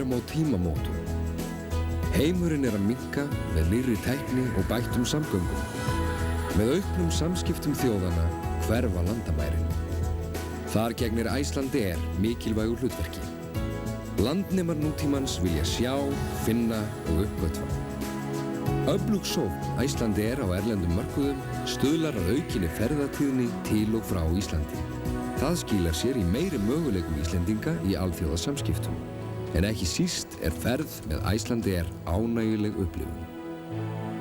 erum á tímamótum. Heimurinn að minnka með nýrri tækni og bættum samgöngum. Með auknum samskiptum þjóðanna hverfa landamærin. Þar gegnir Icelandair mikilvægu hlutverki. Landnemar nútímans vilja sjá, finna og uppgötva. Öflug sókn Icelandair á erlendum mörkuðum stuðlar að aukinni ferðatíðni til og frá Íslandi. Það skilar sér í meiri möguleikum Íslendinga í alþjóðasamskiptum. En ekki síst ferð með Icelandair ánægjuleg upplifun.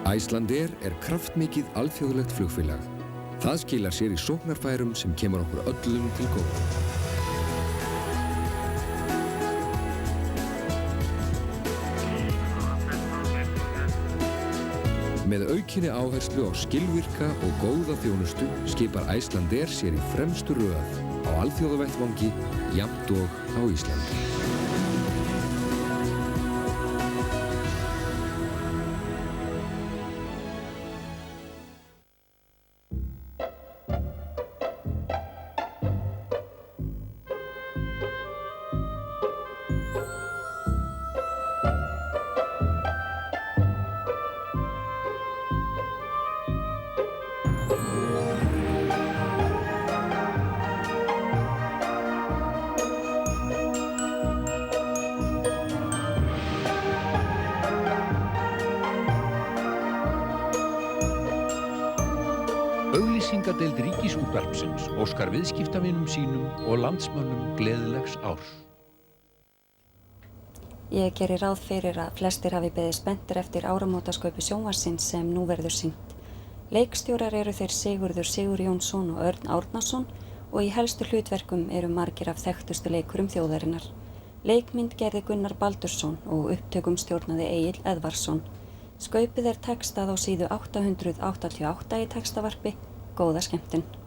Icelandair kraftmikið alþjóðlegt flugfélag. Það skilar sér í sóknarfærum sem kemur okkur öllum til góða. Með aukinni áherslu á skilvirka og góða þjónustu skipar Icelandair sér í fremstu röð á alþjóðavettvangi jafnt og á Íslandi. Auglýsingadeild Ríkisútvarpsins óskar viðskiptavinum sínum og landsmönnum gleðilegs árs. Ég geri ráð fyrir að flestir hafi beðið spenntir eftir áramótaskaupi sjónvarpsins sem nú verður sýnt. Leikstjórar eru þeir Sigurður Sigurjónsson og Örn Árnason og í helstu hlutverkum eru margir af þekktustu leikurum þjóðarinnar. Leikmynd gerði Gunnar Baldursson og upptökum stjórnaði Egill Eðvarsson. Skaupið textað á síðu 888 í textavarpi. Góða skemmtun.